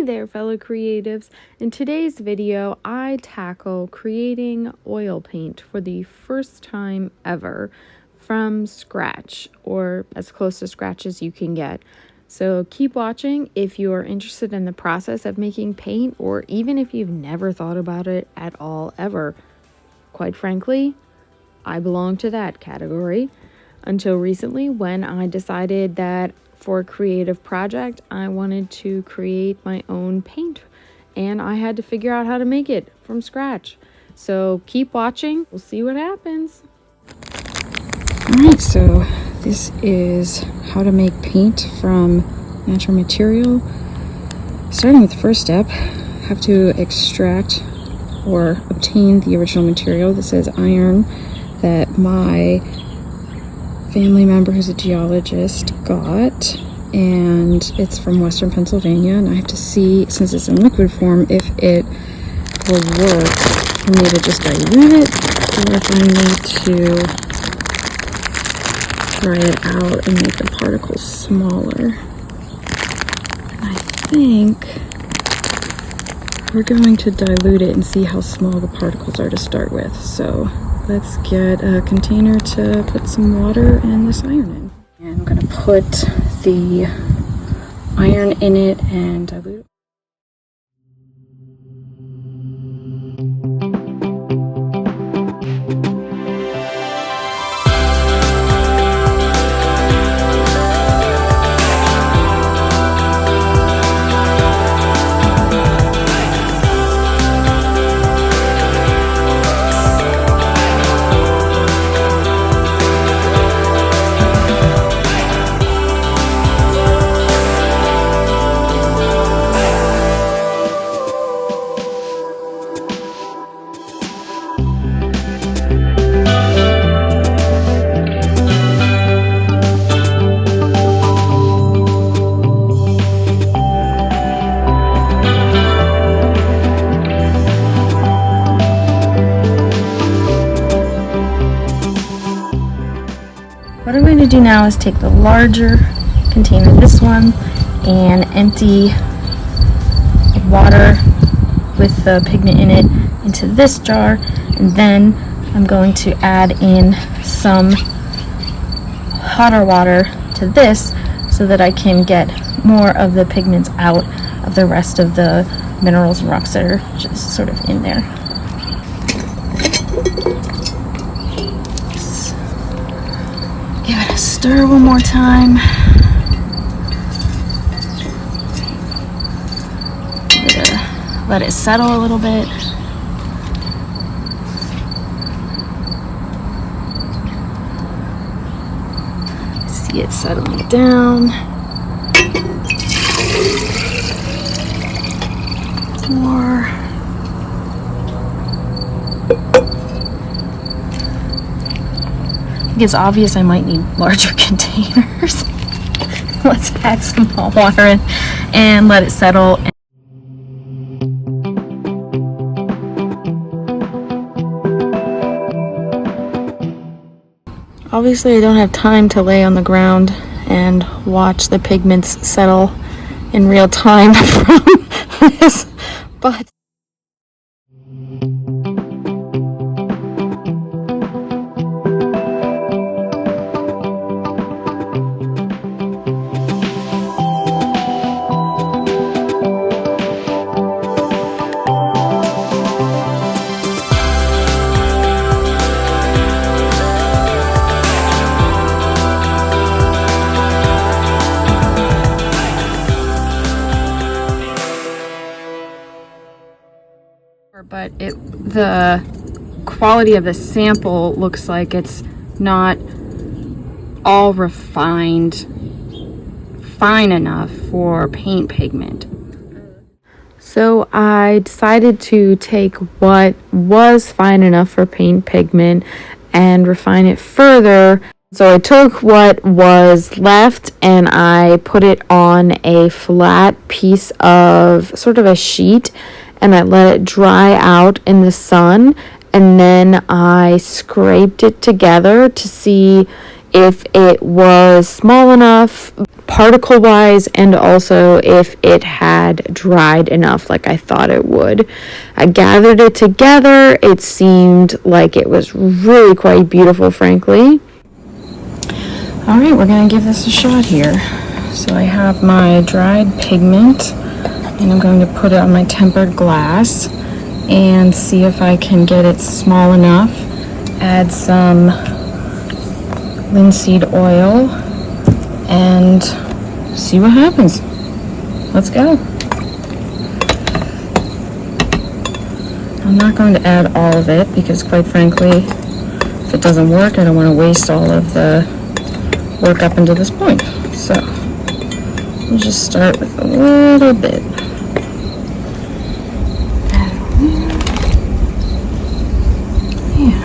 there, fellow creatives. In today's video, I tackle creating oil paint for the first time ever from scratch, or as close to scratch as you can get. So keep watching if you are interested in the process of making paint, or even if you've never thought about it at all ever. Quite frankly, I belong to that category until recently, when I decided that for a creative project, I wanted to create my own paint, and I had to figure out how to make it from scratch. So keep watching, we'll see what happens. Alright, so this is how to make paint from natural material. Starting with the first step, have to extract or obtain the original material. This is iron that my family member who's a geologist got, and it's from Western Pennsylvania, and I have to see, since it's in liquid form, if it will work for me to just dilute it, or if I need to dry it out and make the particles smaller. And I think we're going to dilute it and see how small the particles are to start with. So let's get a container to put some water and this iron in. And I'm going to put the iron in it and dilute it. What I'm going to do now is take the larger container, this one, and empty the water with the pigment in it into this jar, and then I'm going to add in some hotter water to this so that I can get more of the pigments out of the rest of the minerals and rocks that are just sort of in there. Give it a stir one more time. Let it settle a little bit. See it settling down. More. It's obvious I might need larger containers. Let's add some more water in and let it settle. Obviously, I don't have time to lay on the ground and watch the pigments settle in real time from this, but the quality of the sample looks like it's not all refined fine enough for paint pigment. So I decided to take what was fine enough for paint pigment and refine it further. So I took what was left and I put it on a flat piece of sort of a sheet, and I let it dry out in the sun, and then I scraped it together to see if it was small enough particle wise, and also if it had dried enough like I thought it would. I gathered it together. It seemed like it was really quite beautiful, frankly. All right, we're gonna give this a shot here. So I have my dried pigment, and I'm going to put it on my tempered glass and see if I can get it small enough. Add some linseed oil and see what happens. Let's go. I'm not going to add all of it because, quite frankly, if it doesn't work, I don't want to waste all of the work up until this point. So we'll just start with a little bit. Yeah.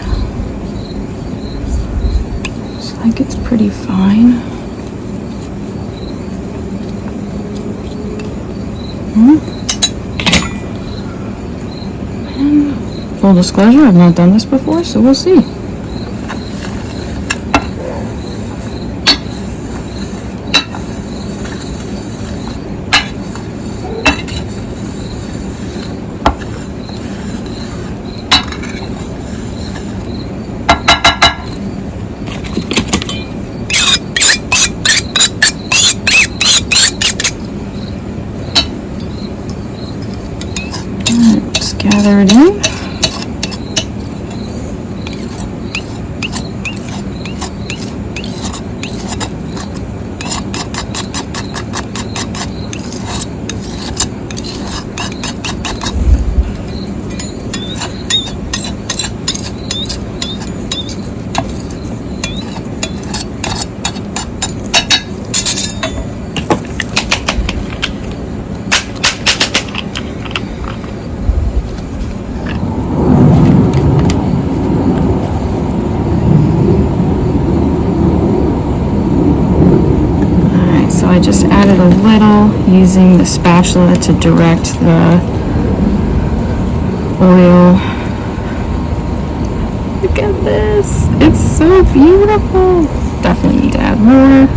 Looks like it's pretty fine. And full disclosure, I've not done this before, so we'll see. Just gather it in. So I just added a little using the spatula to direct the oil. Look at this. It's so beautiful. Definitely need to add more.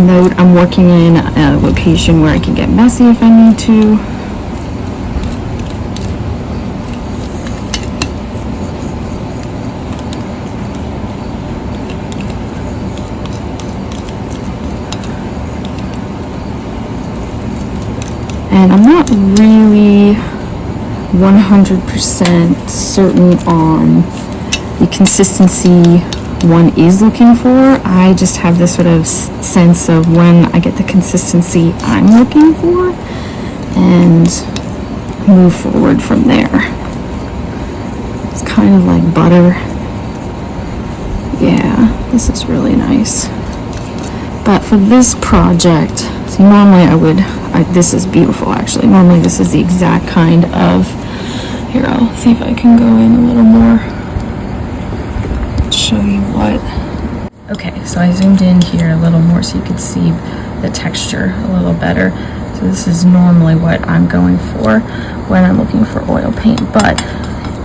Note, I'm working in a location where I can get messy if I need to. And I'm not really 100% certain on the consistency one is looking for. I just have this sort of sense of when I get the consistency I'm looking for and move forward from there. It's kind of like butter. Yeah, this is really nice. But for this project, see, normally this is beautiful actually. Normally this is the exact kind of, here, I'll see if I can go in a little more, show you what. Okay, so I zoomed in here a little more so you could see the texture a little better. So this is normally what I'm going for when I'm looking for oil paint. But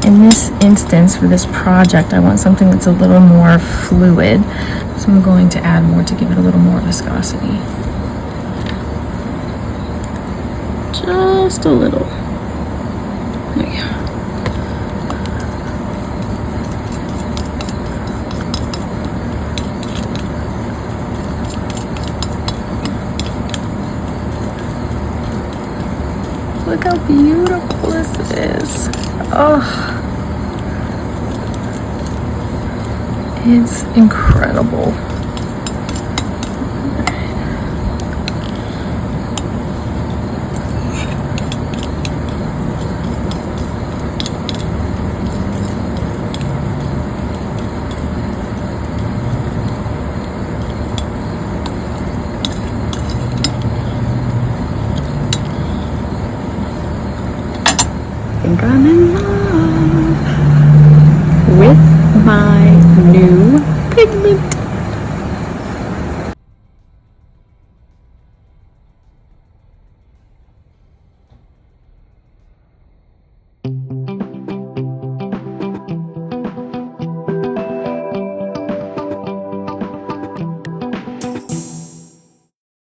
in this instance, for this project, I want something that's a little more fluid. So I'm going to add more to give it a little more viscosity. Just a little. There you go. Look how beautiful this is. Oh, it's incredible. I think I'm in love with my new pigment.